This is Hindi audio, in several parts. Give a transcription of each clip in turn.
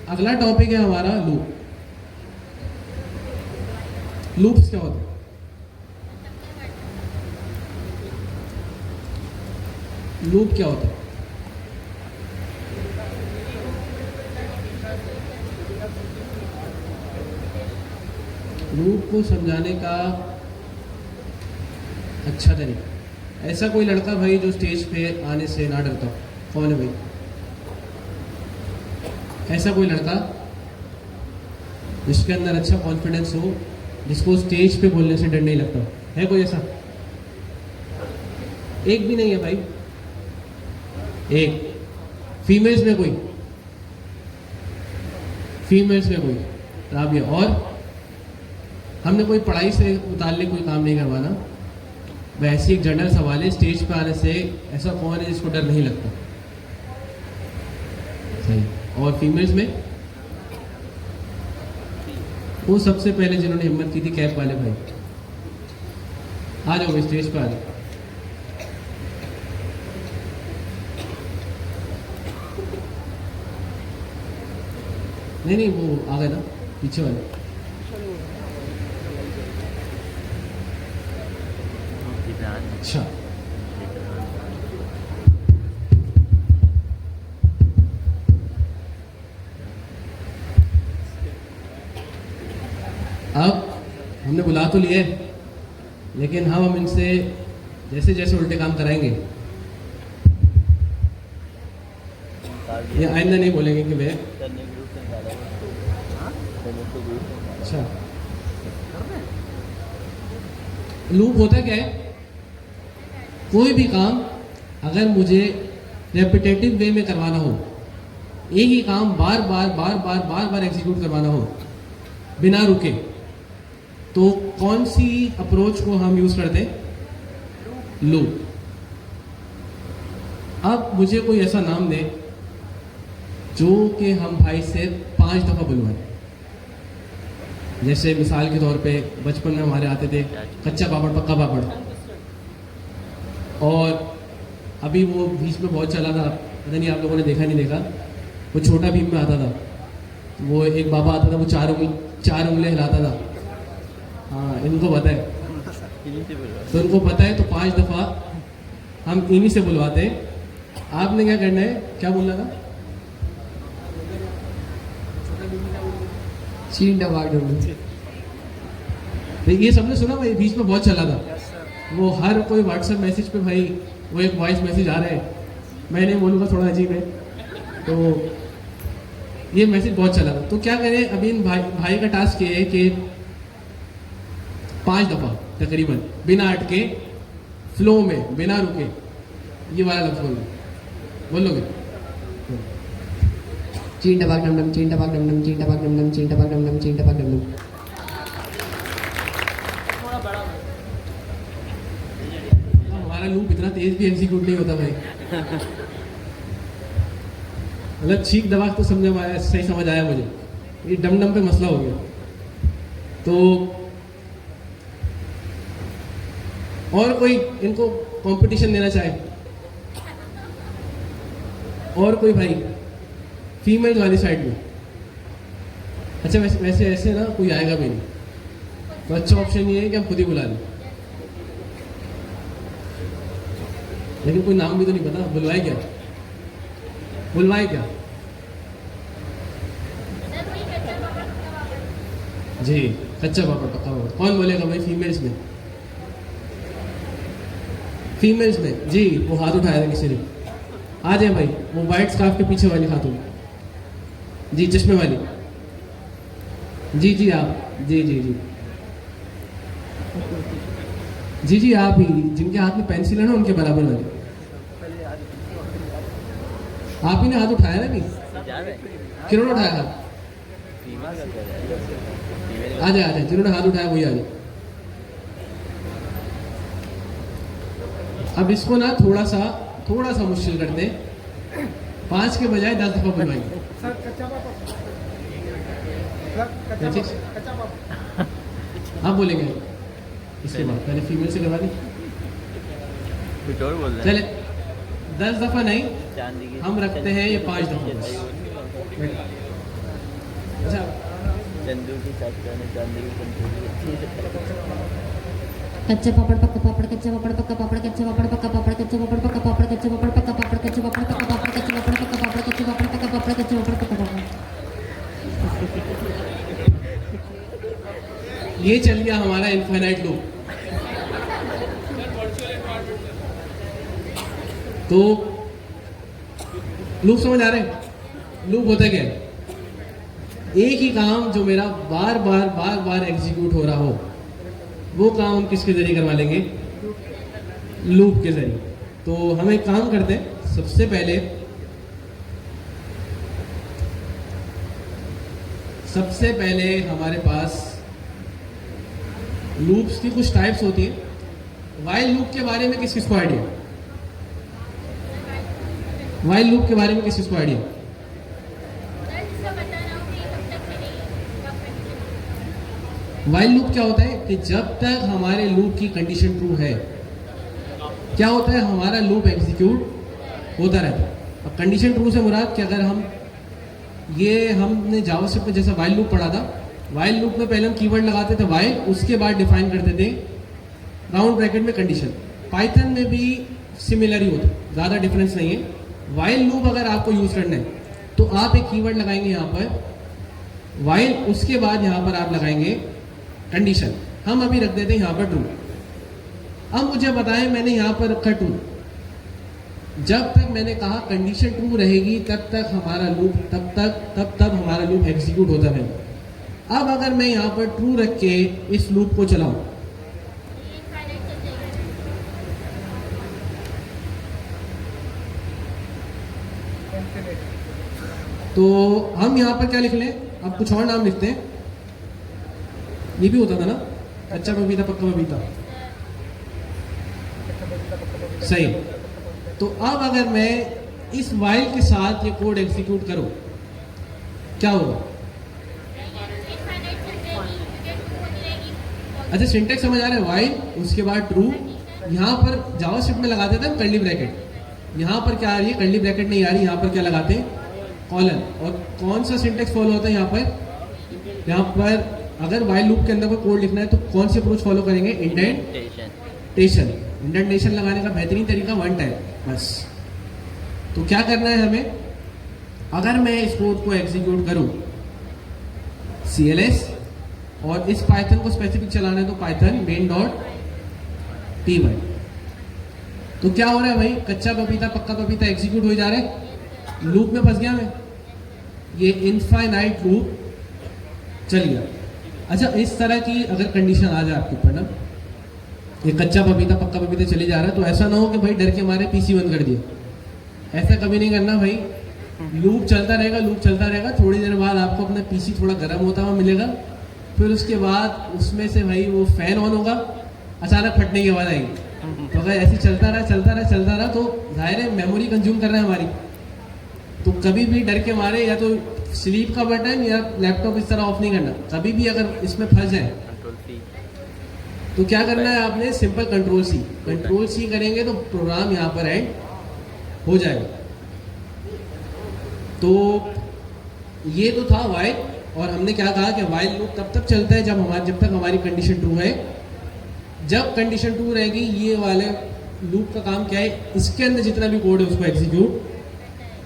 अगला टॉपिक है हमारा लूप। लूप्स क्या होते हैं? लूप क्या होता है? लूप को समझाने का अच्छा तरीका, ऐसा कोई लड़का भाई जो स्टेज पे आने से ना डरता हो, कौन है भाई? ऐसा कोई लड़का जिसके अंदर अच्छा कॉन्फिडेंस हो, जिसको स्टेज पे बोलने से डर नहीं लगता, है कोई ऐसा? एक भी नहीं है भाई। एक फीमेल्स में कोई? फीमेल्स में कोई? राबिया। और हमने कोई पढ़ाई से मुताल्लिक कोई काम नहीं करवाना, वैसे एक जनरल सवाल है, स्टेज पे आने से ऐसा कौन है जिसको डर नहीं लगता? सही। और फीमेल्स में वो सबसे पहले जिन्होंने हिम्मत की थी, कैप वाले भाई। आ जाओ भाई, स्टेज पे आ जाओ। नहीं नहीं, वो आ गए ना पीछे वाले। अच्छा, अब हमने बुला तो लिए, लेकिन हम इनसे जैसे जैसे उल्टे काम कराएंगे, ये आइंदा नहीं बोलेंगे कि वे। अच्छा, लूप होता क्या है? कोई भी काम अगर मुझे रेपिटेटिव वे में करवाना हो, एक ही काम बार बार बार बार बार बार एग्जीक्यूट करवाना हो बिना रुके, तो कौन सी अप्रोच को हम यूज करते हैं? लूप। अब मुझे कोई ऐसा नाम दे जो कि हम भाई से 5 दफा बुलवाएं। जैसे मिसाल के तौर पे बचपन में हमारे आते थे कच्चा पापड़ पक्का पापड़, और अभी वो बीच में बहुत चला था, पता नहीं आप लोगों ने देखा नहीं देखा, वो छोटा भीम में आता था, वो एक बाबा आता था, वो 4 उंगलियां हिलाता था। हाँ, इनको पता है, तो इनको पता है, तो 5 दफा हम इन्हीं से बुलवाते हैं। आपने क्या करना है, क्या बोलना था? चीन डबाक डोली। ये सबने सुना भाई, बीच में बहुत चला था वो, हर कोई व्हाट्सएप मैसेज पे भाई वो एक वॉइस मैसेज आ रहा है, मैं नहीं बोलूँगा, थोड़ा अजीब है, तो ये मैसेज बहुत चला था। तो क्या करें, अभी इन भाई का टास्क ये है कि 5 दफा तकरीबन बिना अटके, फ्लो में, बिना रुके, ये वाला लफ्ज बोलोगे। चीन डबाक डम डम, चीन डबाक डम डम, चीन डबाक डम डम, चीन डबाक डम डम, चीन डबाक डम डम। हमारा लूप इतना तेज भी एग्जीक्यूट नहीं होता भाई। मतलब चीख दबाक तो समझ में आया, सही समझ आया मुझे, ये डम डम पे मसला हो गया। तो और कोई इनको कंपटीशन देना चाहे, और कोई भाई फीमेल वाली साइड में? अच्छा, वैसे ऐसे ना कोई आएगा भी नहीं, तो अच्छा ऑप्शन ये है कि हम खुद ही बुला लें, लेकिन कोई नाम भी तो नहीं पता, बुलवाए क्या? बुलवाए क्या? जी, कच्चा पापड़ पक्का पापड़। कौन बोलेगा भाई फीमेल्स में? फीमेल्स में जी, वो हाथ उठाया था किसी ने। आ जाए भाई, वो वाइट स्कार्फ के पीछे वाली खातून जी, चश्मे वाली। जी जी आप, जी जी जी जी जी आप ही, जिनके हाथ में पेंसिल है ना, उनके बराबर वाली। आप ही ने हाथ उठाया ना? भी किन्होंने उठाया हाथ? आ जाए, आ जाए, जिन्होंने हाथ उठाया वही आ जाए। अब इसको ना थोड़ा सा मुश्किल करते हैं, 5 के बजाय 10 दफा बुलवाएंगे। आप बोलेंगे इसके बाद, पहले फीमेल से करवा दी, चले 10 दफा नहीं, हम रखते हैं ये 5 दफा। चंदू की चाचा ने चांदी की कंट्रोल कच्चे पापड़ पक्का पापड़ कच्चे पापड़ पक्का पापड़ कच्चे पापड़ पक्का पापड़ कच्चे पापड़ पक्का पापड़ कच्चे पापड़ पक्का पापड़ कच्चे पापड़ पक्का पापड़ कच्चे पापड़ पक्का पापड़ कच्चे पापड़ पक्का पापड़ कच्चे पापड़ पक्का पापड़। ये चल गया हमारा इनफाइनाइट लूप। तो लूप समझ आ रहे हैं? लूप होता क्या है? एक ही काम जो मेरा बार बार एग्जीक्यूट हो रहा हो, वो काम हम किसके जरिए करवा लेंगे? लूप के जरिए। तो हम एक काम करते हैं, सबसे पहले हमारे पास लूप्स की कुछ टाइप्स होती है। वाइल लूप के बारे में किस-किसको आइडिया? वाइल लूप के बारे में किस-किसको आइडिया? वाइल लूप क्या होता है कि जब तक हमारे लूप की कंडीशन ट्रू है, क्या होता है? हमारा लूप एग्जीक्यूट होता रहता है। अब कंडीशन ट्रू से मुराद कि अगर हमने जावास्क्रिप्ट में जैसा वाइल लूप पढ़ा था, वाइल लूप में पहले हम कीवर्ड लगाते थे वाइल, उसके बाद डिफाइन करते थे राउंड ब्रैकेट में कंडीशन। पाइथन में भी सिमिलर ही होता है, ज़्यादा डिफरेंस नहीं है। वाइल लूप अगर आपको यूज करना है तो आप एक कीवर्ड लगाएंगे यहाँ पर वाइल, उसके बाद यहाँ पर आप लगाएंगे कंडीशन। हम अभी रख देते हैं यहाँ पर ट्रू। अब मुझे बताएं, मैंने यहाँ पर रखा ट्रू। जब तक मैंने कहा कंडीशन ट्रू रहेगी तब तक हमारा लूप तब हमारा लूप एग्जीक्यूट होता रहेगा। अब अगर मैं यहाँ पर ट्रू रख के इस लूप को चलाऊं, तो हम यहाँ पर क्या लिख लें? अब कुछ और नाम लिखते हैं। ये भी होता था ना, कच्चा पपीता पक्का पपीता, सही। तो अब अगर मैं इस वाइल के साथ ये कोड एग्जीक्यूट करूं, क्या होगा? अच्छा, सिंटेक्स समझ आ रहा है? वाइल, उसके बाद ट्रू। यहाँ पर जावास्क्रिप्ट में लगाते थे हम कर्ली ब्रैकेट। यहाँ पर क्या आ रही है? कर्ली ब्रैकेट नहीं आ रही, यहाँ पर क्या लगाते हैं? कॉलन। और कौन सा सिंटेक्स फॉलो होता है यहाँ पर? यहाँ पर अगर वाइल लूप के अंदर कोई कोड लिखना है तो कौन सी अप्रोच फॉलो करेंगे? इंडेंटेशन। इंडेंटेशन लगाने का बेहतरीन तरीका वन टाइप, बस। तो क्या करना है हमें? अगर मैं इस कोड को एग्जीक्यूट करूं CLS और इस पाइथन को स्पेसिफिक चलाना है तो पाइथन main.py। तो क्या हो रहा है भाई? कच्चा पपीता पक्का पपीता एग्जीक्यूट हो जा रहा है। लूप में फंस गया मैं, ये इनफाइनाइट लूप चल गया। अच्छा, इस तरह की अगर कंडीशन आ जाए आपके ऊपर ना, ये कच्चा पपीता पक्का पपीता चले जा रहा है, तो ऐसा ना हो कि भाई डर के मारे पीसी बंद कर दिया। ऐसा कभी नहीं करना भाई। लूप चलता रहेगा। थोड़ी देर बाद आपको अपना पीसी थोड़ा गर्म होता हुआ मिलेगा, फिर उसके बाद उसमें से भाई वो फैन ऑन होगा, अचानक फटने की आवाज़ आएगी। तो अगर ऐसे चलता रहा तो जाहिर है मेमोरी कंज्यूम कर रहा है हमारी। तो कभी भी डर के मारे या तो स्लीप का बटन या लैपटॉप इस तरह ऑफ नहीं करना। कभी भी अगर इसमें फंस जाए तो क्या करना है आपने? सिंपल कंट्रोल सी करेंगे तो प्रोग्राम यहाँ पर एंड हो जाएगा। तो ये तो था वाइल। और हमने क्या कहा कि वाइल लूप तब चलता है जब तक हमारी कंडीशन ट्रू है। जब कंडीशन ट्रू रहेगी, ये वाले लूप का काम क्या है? इसके अंदर जितना भी कोड है उसको एग्जीक्यूट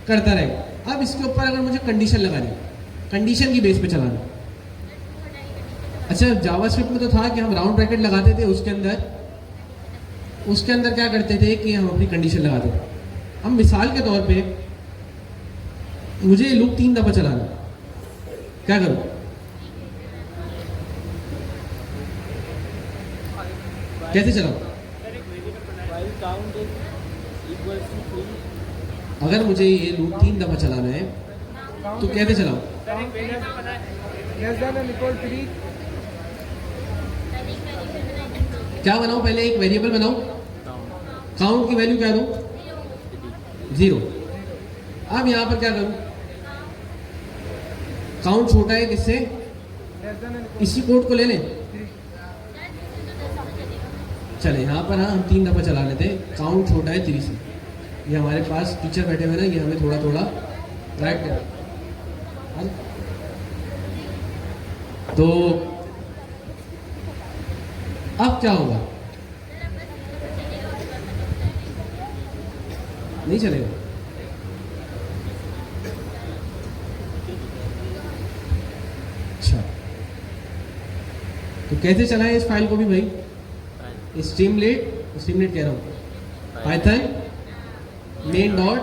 करता रहेगा। अब इसके ऊपर अगर मुझे कंडीशन लगानी, कंडीशन की बेस पे चलाना। अच्छा, जावास्क्रिप्ट में तो था कि हम राउंड ब्रैकेट लगाते थे, उसके अंदर क्या करते थे कि हम अपनी कंडीशन लगाते थे। हम मिसाल के तौर पे मुझे ये लूप 3 दफा चलाना, क्या करूं? कैसे चलाऊं? अगर मुझे ये लूप 3 दफा चलाना है तो कैसे चलाऊं? क्या बनाऊं? पहले एक वेरिएबल बनाऊं, काउंट की वैल्यू क्या दूं? 0। अब यहां पर क्या करूं? काउंट छोटा है किससे? इसी कोड को ले लें। चले यहाँ पर, हाँ, हम 3 दफा चला लेते हैं। काउंट छोटा है 3 से। ये हमारे पास टीचर बैठे हुए ना, ये हमें थोड़ा राइट कर। तो अब क्या होगा? नहीं चलेगा। अच्छा, तो कैसे चलाएं इस फाइल को भी भाई? स्ट्रीमलेट कह रहा हूँ, Python main dot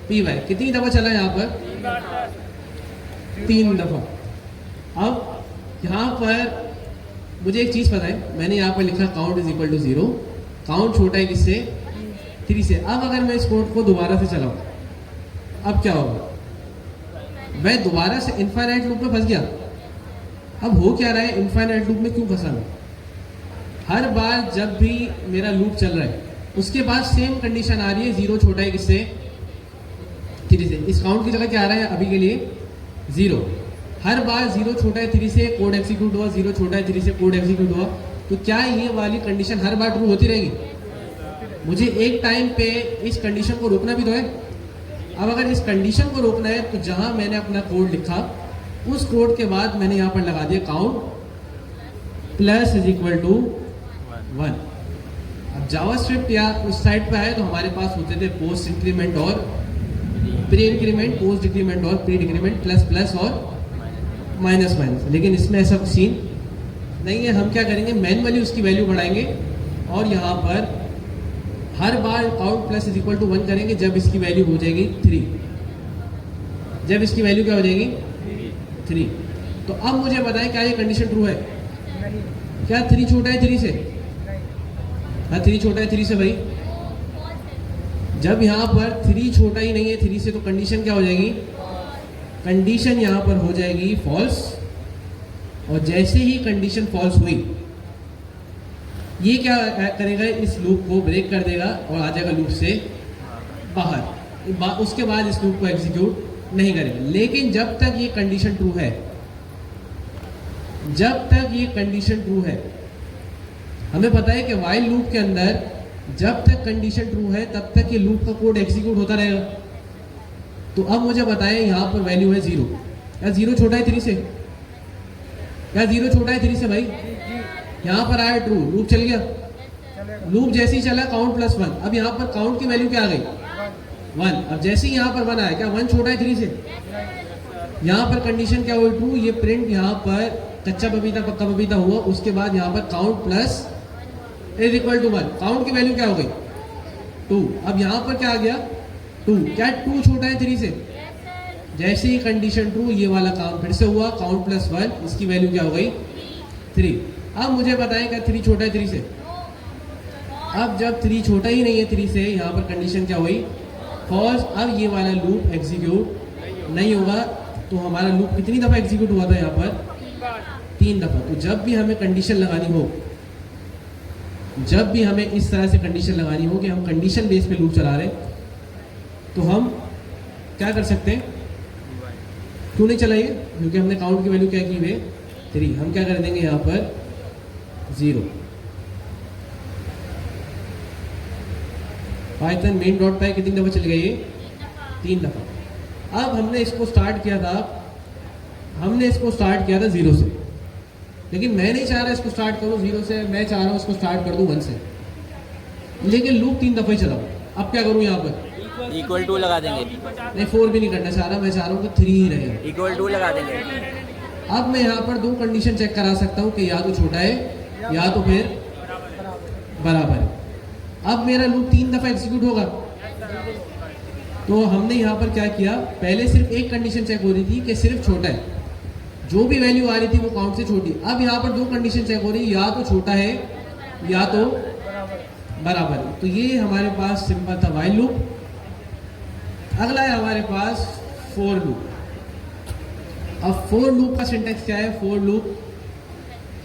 P Y. कितनी दफा चला यहाँ पर? 3 दफा। अब यहाँ पर मुझे एक चीज़ पता है, मैंने यहाँ पर लिखा count is equal to 0। Count छोटा है किससे? 3 से। अब अगर मैं इस कोड को दोबारा से चलाऊँ, अब क्या होगा? मैं दोबारा से इनफाइनाइट लूप में फंस गया। अब हो क्या रहा है? इनफाइनाइट लूप में क्यों फंसा मैं? हर बार जब भी मेरा लूप चल रहा है उसके बाद सेम कंडीशन आ रही है, 0 छोटा है किससे? 3 से। इस काउंट की जगह क्या आ रहा है अभी के लिए? 0। हर बार 0 छोटा है 3 से कोड एग्जीक्यूट हुआ, 0 छोटा है 3 से कोड एग्जीक्यूट हुआ। तो क्या ये वाली कंडीशन हर बार ट्रू होती रहेगी? मुझे एक टाइम पे इस कंडीशन को रोकना भी तो है। अब अगर इस कंडीशन को रोकना है तो जहां मैंने अपना कोड लिखा उस कोड के बाद मैंने यहाँ पर लगा दिया count plus is equal to 1। अब जावास्क्रिप्ट या उस साइड पे आए तो हमारे पास होते थे पोस्ट इंक्रीमेंट और प्री इंक्रीमेंट, पोस्ट डिक्रीमेंट और प्री डिक्रीमेंट, प्लस प्लस और माइनस माइनस। लेकिन इसमें ऐसा कुछ सीन नहीं है। हम क्या करेंगे? मैनुअली उसकी वैल्यू बढ़ाएंगे और यहाँ पर हर बार count plus is equal to 1 करेंगे जब इसकी वैल्यू हो जाएगी 3। जब इसकी वैल्यू क्या हो जाएगी? 3। तो अब मुझे बताएं क्या ये कंडीशन ट्रू है? क्या 3 छोटा है 3 से? हाँ, 3 छोटा है 3 से भाई। जब यहाँ पर 3 छोटा ही नहीं है 3 से तो कंडीशन क्या हो जाएगी? कंडीशन यहाँ पर हो जाएगी फॉल्स। और जैसे ही कंडीशन फॉल्स हुई, ये क्या करेगा? इस लूप को ब्रेक कर देगा और आ जाएगा लूप से बाहर। उसके बाद इस लूप को एग्जीक्यूट नहीं करेगा। लेकिन जब तक ये कंडीशन ट्रू है, जब तक ये कंडीशन ट्रू है, हमें पता है कि व्हाइल लूप के अंदर जब तक कंडीशन ट्रू है तब तक ये लूप का कोड एग्जीक्यूट होता रहेगा। तो अब मुझे बताएं यहाँ पर वैल्यू है 0। क्या 0 छोटा है 3 से? क्या 0 छोटा है 3 से भाई? यहाँ पर आया ट्रू, लूप चल गया। लूप जैसे ही चला काउंट प्लस 1। अब यहाँ पर काउंट की वैल्यू क्या आ गई? 1। अब जैसे ही यहाँ पर 1 आया, क्या 1 छोटा है 3 से? यहाँ पर कंडीशन क्या हुई? ट्रू। ये प्रिंट यहाँ पर कच्चा पपीता पक्का पपीता हुआ। उसके बाद यहाँ पर count plus is equal to 1। Count की वैल्यू क्या हो गई? 2। अब यहाँ पर क्या आ गया? 2। क्या 2 छोटा है 3 से? जैसे ही कंडीशन ट्रू, ये वाला काम फिर से हुआ, काउंट प्लस 1, इसकी वैल्यू क्या हो गई? 3। अब मुझे बताएं क्या 3 छोटा है 3 से? अब जब 3 छोटा ही नहीं है 3 से, यहाँ पर कंडीशन क्या हुई? फॉल्स। अब ये वाला लूप एग्जीक्यूट नहीं होगा। तो हमारा लूप कितनी दफ़ा एग्जीक्यूट हुआ था यहाँ पर? 3 दफ़ा। तो जब भी हमें कंडीशन लगानी हो, जब भी हमें इस तरह से कंडीशन लगानी हो कि हम कंडीशन बेस पे लूप चला रहे, तो हम क्या कर सकते हैं? क्यों नहीं चलाइए? क्योंकि हमने काउंट की वैल्यू क्या की हुई है? 3। हम क्या कर देंगे यहाँ पर? 0। पाइथन मेन डॉट पाई कितनी दफ़ा चल गई ये? 3 दफ़ा। अब हमने इसको स्टार्ट किया था 0 से। लेकिन मैं नहीं चाह रहा इसको स्टार्ट करूँ 0 से, मैं चाह रहा हूँ इसको स्टार्ट कर दूँ 1 से। लेकिन लूप 3 दफ़ा ही चलाऊँ। अब क्या करूँ यहाँ पर? इक्वल टू लगा देंगे। नहीं, 4 भी नहीं करना चाह रहा, मैं चाह रहा हूँ कि 3 ही रहेगा। इक्वल टू लगा देंगे। अब मैं यहाँ पर 2 कंडीशन चेक करा सकता हूँ कि या तो छोटा है या तो फिर बराबर है। अब मेरा लूप 3 दफ़ा एग्जीक्यूट होगा। तो हमने यहाँ पर क्या किया? पहले सिर्फ एक कंडीशन चेक हो रही थी कि सिर्फ छोटा है, जो भी वैल्यू आ रही थी वो काउंट से छोटी। अब यहाँ पर 2 कंडीशन चेक हो रही है, या तो छोटा है या तो बराबर है। तो ये हमारे पास सिंपल था व्हाइल लूप। अगला है हमारे पास फॉर लूप। अब फॉर लूप का सिंटेक्स क्या है? फॉर लूप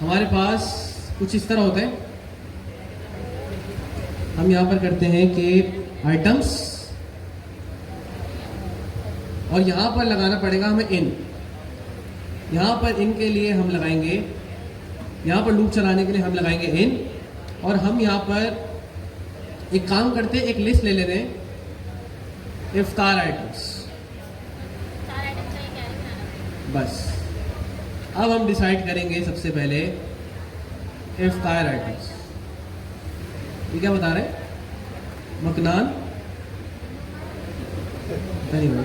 हमारे पास कुछ इस तरह होता है। हम यहाँ पर करते हैं कि आइटम्स, और यहाँ पर लगाना पड़ेगा हमें इन। यहाँ पर इन के लिए हम लगाएंगे, यहाँ पर लूप चलाने के लिए हम लगाएंगे इन। और हम यहाँ पर एक काम करते हैं, एक लिस्ट ले लेते हैं इफ्तार आइटम्स। बस अब हम डिसाइड करेंगे सबसे पहले इफ्तार आइटम्स। ये क्या बता रहे हैं? मकनान नहीं भाई,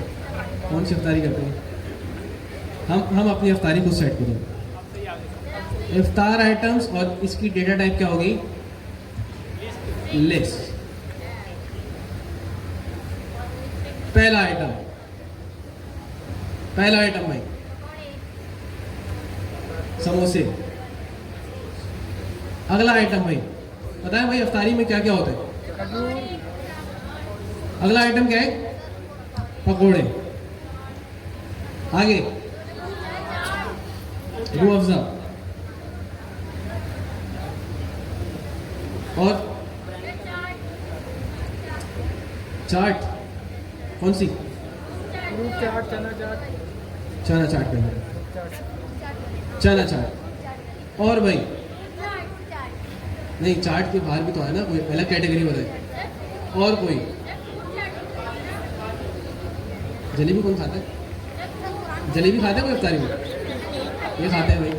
कौन सी इफ्तारी करते हैं? हम अपनी इफ्तारी को सेट करेंगे। इफ्तार आइटम्स और इसकी डेटा टाइप क्या होगी? लिस्ट। पहला आइटम भाई समोसे। अगला आइटम भाई पता है भाई इफ्तारी में क्या क्या होता है? अगला आइटम क्या है? पकोड़े। आगे रूह अफ़ज़ा और चाट। कौन सी? चना चाट पे चना चाट। और भाई नहीं, चाट के बाहर भी तो है ना, कोई अलग कैटेगरी बताए। और कोई? जलेबी कौन खाता है? जलेबी खाता है कोई इफ्तारी में? ये खाते हैं भाई।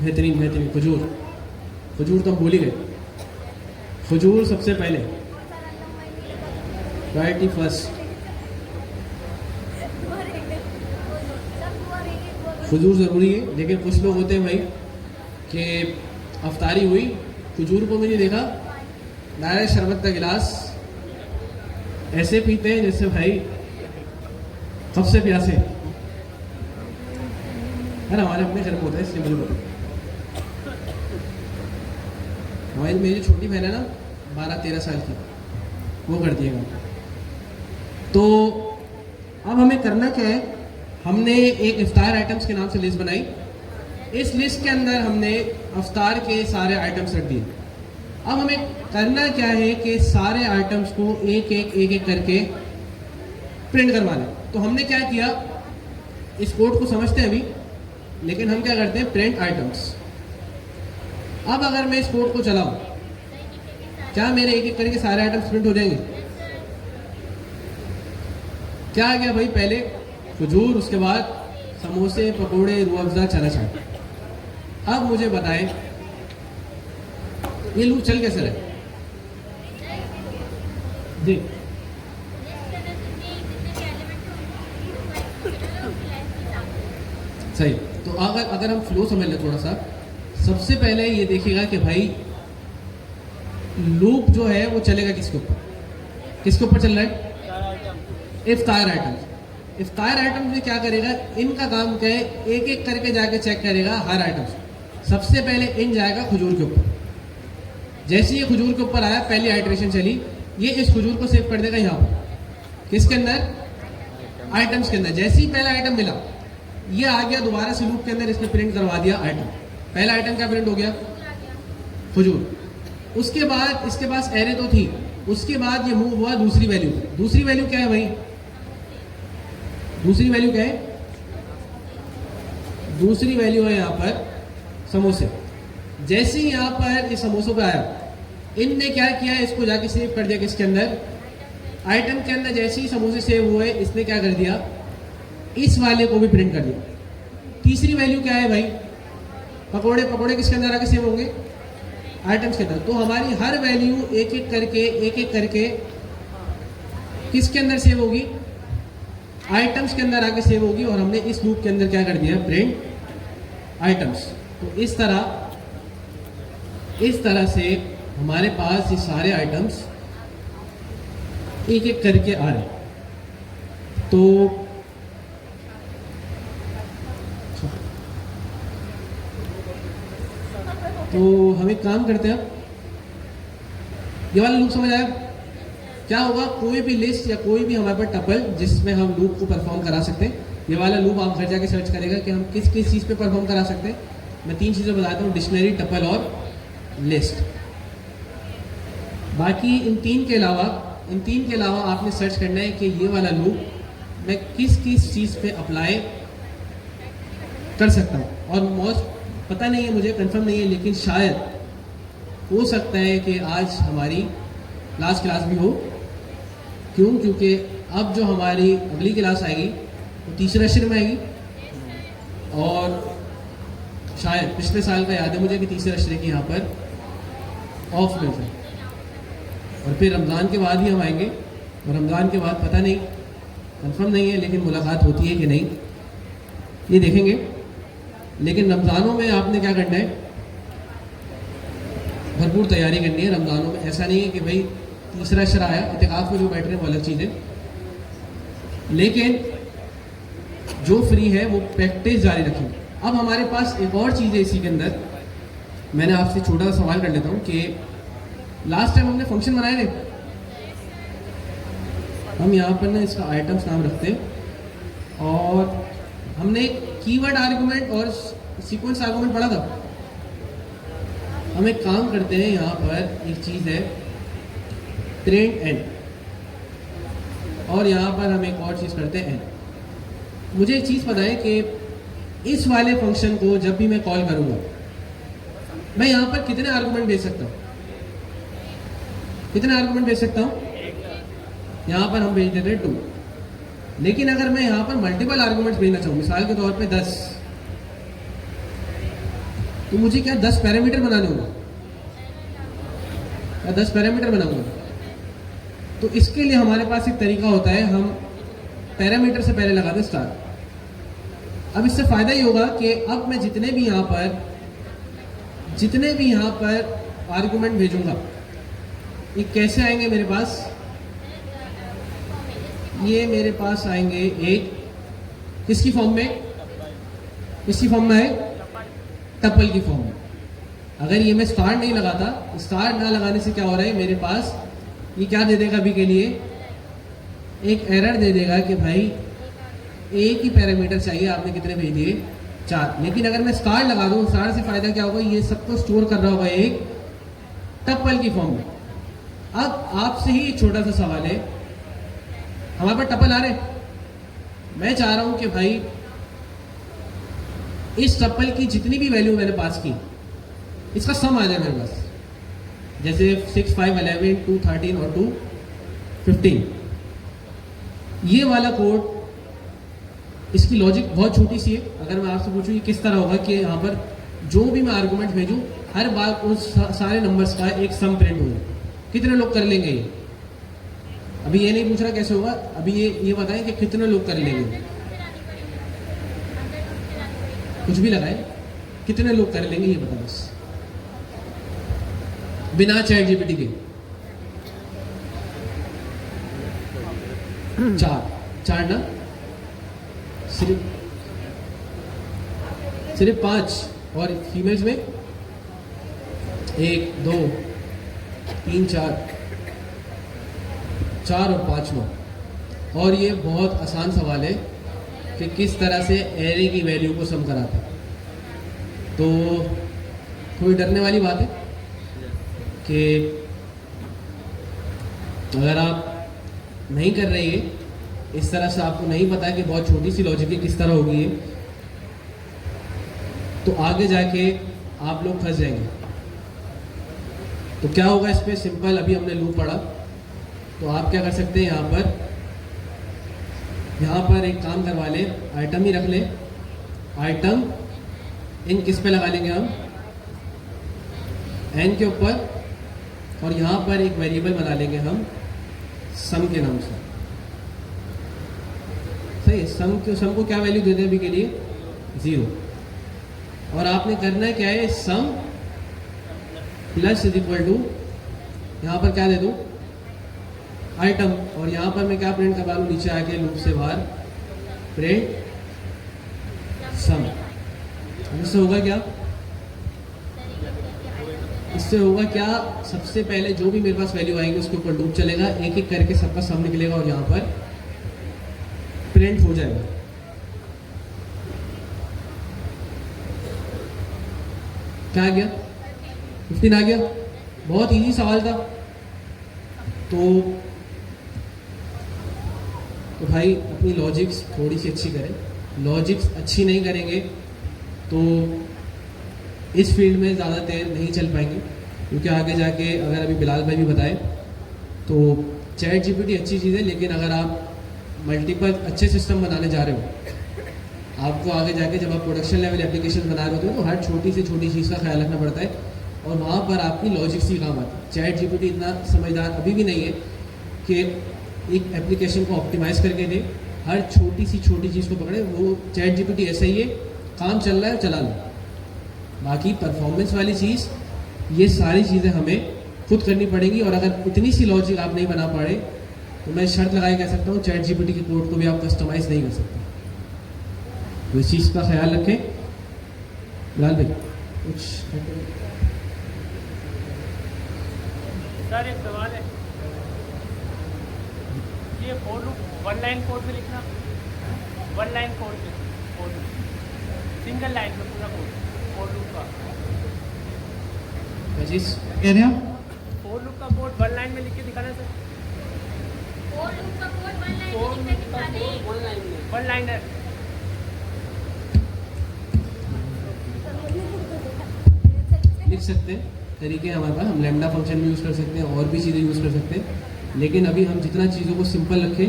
बेहतरीन। खजूर तो हम भूल ही गए। खजूर सबसे पहले प्रायोरिटी फर्स्ट। खजूर ज़रूरी है, लेकिन कुछ लोग होते हैं भाई कि अफ्तारी हुई, खजूर को मैंने देखा डायरेक्ट शरबत का गिलास ऐसे पीते हैं जैसे भाई कब से प्यासे है ना। हमारे अपने घर में होता है, इसलिए मुझे पता। हमारी मेरी छोटी बहन है ना 12-13 साल की, वो करती है काम। तो अब हमें करना क्या है? हमने एक इफ्तार आइटम्स के नाम से लिस्ट बनाई। इस लिस्ट के अंदर हमने इफ्तार के सारे आइटम्स रख दिए। अब हमें करना क्या है कि सारे आइटम्स को एक एक करके प्रिंट करवा लें। तो हमने क्या किया, इस कोड को समझते हैं अभी, लेकिन हम क्या करते हैं? Print items. अब अगर मैं इस कोड को चलाऊं, क्या मेरे एक एक करके सारे आइटम्स प्रिंट हो जाएंगे? क्या आ गया भाई? पहले खजूर, उसके बाद समोसे, पकोड़े, रूह अफ़ज़ा, चना चाट। अब मुझे बताएं ये लूप चल कैसे रहे? जी सही। तो अगर हम फ्लो समझ लें थोड़ा सा, सबसे पहले ये देखिएगा कि भाई लूप जो है वो चलेगा किसके ऊपर? किसके ऊपर चल रहा है? इफ्तार आइटम्स। इफ्तार आइटम्स में क्या करेगा? इनका काम क्या है? एक एक करके जाके चेक करेगा हर आइटम। सबसे पहले इन जाएगा खजूर के ऊपर। जैसे ये खजूर के ऊपर आया, पहली आइटरेशन चली, ये इस खजूर को सेव कर देगा यहाँ पर। किसके अंदर? आइटम्स के अंदर। जैसे ही पहला आइटम मिला, ये आ गया दोबारा से लूप के अंदर, इसने प्रिंट करवा दिया आइटम। पहला आइटम क्या प्रिंट हो गया? खजूर। उसके बाद इसके पास एरे तो थी, उसके बाद ये मूव हुआ दूसरी वैल्यू। दूसरी वैल्यू क्या है भाई? दूसरी वैल्यू क्या है? दूसरी वैल्यू है यहाँ पर समोसे। जैसे ही यहाँ पर इस समोसों पे आया, इनने क्या किया? इसको जाके सेव कर दिया किसके अंदर? आइटम के अंदर। जैसे ही समोसे सेव हुए, इसने क्या कर दिया? इस वाले को भी प्रिंट कर दिया। तीसरी वैल्यू क्या है भाई? पकोड़े। पकोड़े किसके अंदर आके सेव होंगे? आइटम्स के अंदर। तो हमारी हर वैल्यू एक एक करके किसके अंदर सेव होगी? आइटम्स के अंदर आके सेव होगी। और हमने इस लूप के अंदर क्या कर दिया? Print items. तो इस तरह से हमारे पास ये सारे आइटम्स एक एक करके आ रहे। तो हम एक काम करते हैं, ये वाला लूप समझ आया? क्या होगा? कोई भी लिस्ट या कोई भी हमारे पास टपल जिसमें हम लूप को परफॉर्म करा सकते हैं, ये वाला लूप आप घर जाके सर्च करेगा कि हम किस किस चीज़ पे परफॉर्म करा सकते हैं। मैं 3 चीज़ें बताता हूँ: डिक्शनरी, टपल और लिस्ट। बाकी इन तीन के अलावा आपने सर्च करना है कि ये वाला लूप मैं किस किस चीज़ पे अप्लाई कर सकता हूँ। और मोस्ट पता नहीं है, मुझे कंफर्म नहीं है, लेकिन शायद हो सकता है कि आज हमारी लास्ट क्लास भी हो। क्यों? क्योंकि अब जो हमारी अगली क्लास आएगी वो तीसरे अशर में आएगी, और शायद पिछले साल का याद है मुझे कि तीसरे अशरे की यहाँ पर ऑफ में थे, और फिर रमज़ान के बाद ही हम आएंगे, और रमज़ान के बाद पता नहीं, कंफर्म नहीं है, लेकिन मुलाकात होती है कि नहीं ये देखेंगे। लेकिन रमज़ानों में आपने क्या करना है, भरपूर तैयारी करनी है रमज़ानों में। ऐसा नहीं है कि भाई तीसरा अशर आया इत्तेकाफ में जो बैठ रहे हैं वो अलग चीज़ है, लेकिन जो फ्री है वो प्रैक्टिस जारी रखेंगे। अब हमारे पास एक और चीज़ है इसी के अंदर, मैंने आपसे छोटा सा सवाल कर लेता हूँ कि लास्ट टाइम हमने फंक्शन बनाए थे, हम यहाँ पर ना इसका आइटम्स नाम रखते हैं, और हमने कीवर्ड आर्गुमेंट और सीक्वेंस आर्गुमेंट पढ़ा था। हम एक काम करते हैं, यहाँ पर एक चीज़ है ट्रेंड एंड, और यहाँ पर हम एक और चीज़ करते हैं एंड। मुझे एक चीज़ पता है कि इस वाले फंक्शन को जब भी मैं कॉल करूँगा मैं यहाँ पर कितने आर्गुमेंट भेज सकता हूँ, कितने आर्गुमेंट भेज सकता हूँ? यहाँ पर हम भेज देते हैं 2। लेकिन अगर मैं यहाँ पर मल्टीपल आर्गुमेंट्स भेजना चाहूँ, मिसाल के तौर पे 10, तो मुझे क्या 10 पैरामीटर बनाने होंगे? क्या 10 पैरामीटर बनाऊंगा? तो इसके लिए हमारे पास एक तरीका होता है, हम पैरामीटर से पहले लगाते स्टार। अब इससे फ़ायदा ये होगा कि अब मैं जितने भी यहाँ पर आर्गुमेंट भेजूंगा ये कैसे आएंगे मेरे पास? ये मेरे पास आएंगे एक किसकी फॉर्म में? किसकी फॉर्म में है? टपल की फॉर्म में। अगर ये मैं स्टार नहीं लगाता, स्टार ना लगाने से क्या हो रहा है, मेरे पास ये क्या दे देगा अभी के लिए? एक एरर दे देगा कि भाई एक ही पैरामीटर चाहिए, आपने कितने भेज दिए? 4। लेकिन अगर मैं स्टार लगा दूँ, स्टार से फायदा क्या होगा, ये सबको स्टोर कर रहा होगा एक टपल की फॉर्म में। अब आपसे ही एक छोटा सा सवाल है, हमारे पास टपल आ रहे, मैं चाह रहा हूं कि भाई इस टपल की जितनी भी वैल्यू मैंने पास की इसका सम आ जाए मेरे पास, जैसे 6, 5, 11, 2, 13 और 2, 15। ये वाला कोड, इसकी लॉजिक बहुत छोटी सी है। अगर मैं आपसे पूछूं ये किस तरह होगा कि यहाँ पर जो भी मैं आर्गुमेंट भेजूं हर बार उस सारे नंबर्स का एक सम प्रिंट होगा। कितने लोग कर लेंगे ये? अभी ये नहीं पूछ रहा कैसे होगा, अभी ये बताएं कि कितने लोग कर लेंगे, कुछ भी लगाए, कितने लोग कर लेंगे ये बता बस, बिना चैट जीपीटी के। 4 ना, सिर्फ 5, और फीमेल्स में 1, 2, 3, 4 और 5वां। और ये बहुत आसान सवाल है कि किस तरह से एरे की वैल्यू को सम कराते। तो कोई डरने वाली बात है कि अगर आप नहीं कर रहे हैं इस तरह से, आपको नहीं पता कि बहुत छोटी सी लॉजिक है किस तरह होगी है, तो आगे जाके आप लोग फंस जाएंगे। तो क्या होगा इस पर? सिंपल, अभी हमने लूप पढ़ा, तो आप क्या कर सकते हैं, यहाँ पर एक काम करवा लें, आइटम ही रख लें। आइटम इन किस पे लगा लेंगे हम? एन के ऊपर, और यहाँ पर एक वेरिएबल बना लेंगे हम सम के नाम से। सही, सम को क्या वैल्यू दे दें अभी के लिए? 0। और आपने करना है क्या है, सम प्लस इज इक्वल टू, यहाँ पर क्या दे दूँ? आइटम, और यहाँ पर मैं क्या प्रिंट करवा लूँ नीचे आके लूप से बाहर, प्रिंट सम। इससे होगा क्या? इससे होगा क्या, सबसे पहले जो भी मेरे पास वैल्यू आएंगे उसके ऊपर लूप चलेगा, एक एक करके सबका सम निकलेगा और यहाँ पर प्रिंट हो जाएगा। क्या आ गया? 15 आ गया। बहुत इजी सवाल था। तो भाई अपनी लॉजिक्स थोड़ी सी अच्छी करें। लॉजिक्स अच्छी नहीं करेंगे तो इस फील्ड में ज़्यादा देर नहीं चल पाएंगे, क्योंकि आगे जाके अगर अभी बिलाल भाई भी बताए तो चैट जीपीटी अच्छी चीज़ है, लेकिन अगर आप मल्टीपल अच्छे सिस्टम बनाने जा रहे हो, आपको आगे जाके जब आप प्रोडक्शन लेवल एप्लीकेशन बना रहे होते हो तो हर छोटी से छोटी चीज़ का ख्याल रखना पड़ता है, और वहाँ पर आपकी लॉजिक सी काम आती है। चैट जीपीटी इतना समझदार अभी भी नहीं है कि एक एप्लीकेशन को ऑप्टिमाइज़ करके दे, हर छोटी सी छोटी चीज़ को पकड़े। वो चैट जीपीटी ऐसा ही है, काम चल रहा है चला लो। बाकी परफॉर्मेंस वाली चीज़, ये सारी चीज़ें हमें खुद करनी पड़ेंगी, और अगर इतनी सी लॉजिक आप नहीं बना पा रहे तो मैं शर्त लगाए कह सकता हूँ चैट जीपीटी के कोड को भी आप कस्टमाइज़ नहीं कर सकते। तो इस चीज़ का ख्याल रखें। लाल भाई कुछ सर एक सवाल है, ये for loop one line code में लिखना, वन लाइन कोड में, फोर लूप सिंगल लाइन में पूरा कोड फोर लूप का, क्या चीज़ कह रहे हैं आप? फोर लूप का कोड वन लाइन में लिख के दिखाना सर। वन लाइनर लिख सकते हैं, तरीके हैं हमारे पास। हम लैम्डा फंक्शन भी यूज़ कर सकते हैं और भी चीज़ें यूज़ कर सकते हैं, लेकिन अभी हम जितना चीज़ों को सिंपल रखें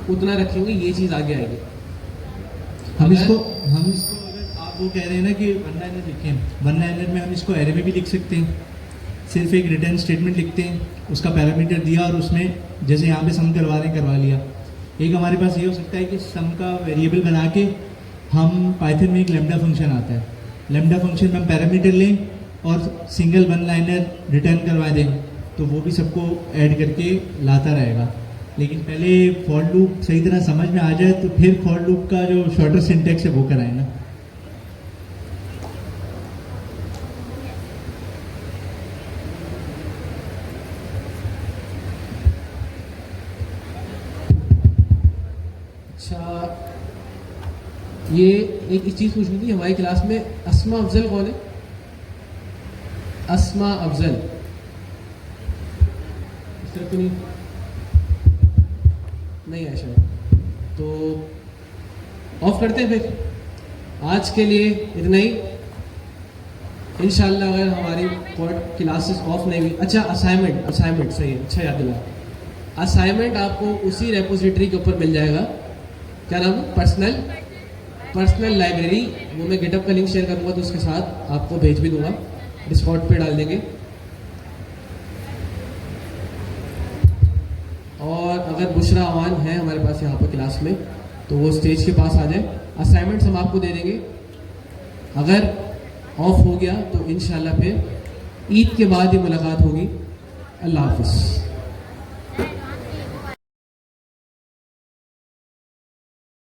उतना रखेंगे, ये चीज़ आगे आएगी। हम इसको अगर आप वो कह रहे हैं ना कि वन लाइनर लिखें, वन लाइनर में हम इसको एरे में भी लिख सकते हैं। सिर्फ एक रिटर्न स्टेटमेंट लिखते हैं, उसका पैरामीटर दिया और उसमें जैसे यहाँ पे सम करवा रहे हैं करवा लिया। एक हमारे पास ये हो सकता है कि सम का वेरिएबल बना के हम पाइथन में एक लैम्डा फंक्शन आता है, लैम्डा फंक्शन में हम पैरामीटर लें और सिंगल वन लाइनर रिटर्न करवा दें, तो वो भी सबको ऐड करके लाता रहेगा। लेकिन पहले फॉर लूप सही तरह समझ में आ जाए तो फिर फॉर लूप का जो शॉर्टर सिंटेक्स है वो कराए ना। अच्छा, ये एक चीज़ पूछनी थी, हमारी क्लास में अस्मा अफजल कौन है? अस्मा अफजल इस तरह तो नहीं है शायद, तो ऑफ करते हैं फिर। आज के लिए इतना ही। इंशाल्लाह अगर हमारी क्लासेस ऑफ नहीं हुई, अच्छा असाइनमेंट सही है, अच्छा याद दिला। असाइनमेंट आपको उसी रेपोजिटरी के ऊपर मिल जाएगा, क्या नाम है, पर्सनल लाइब्रेरी। वो मैं गिटअप का लिंक शेयर करूँगा तो उसके साथ आपको भेज भी दूंगा, डिस्कॉर्ड पे डाल देंगे। और अगर बुशरा अवान है हमारे पास यहाँ पर क्लास में तो वो स्टेज के पास आ जाए, असाइनमेंट्स हम आपको दे देंगे। अगर ऑफ हो गया तो इंशाल्लाह फिर ईद के बाद ही मुलाकात होगी। अल्लाह हाफिज़।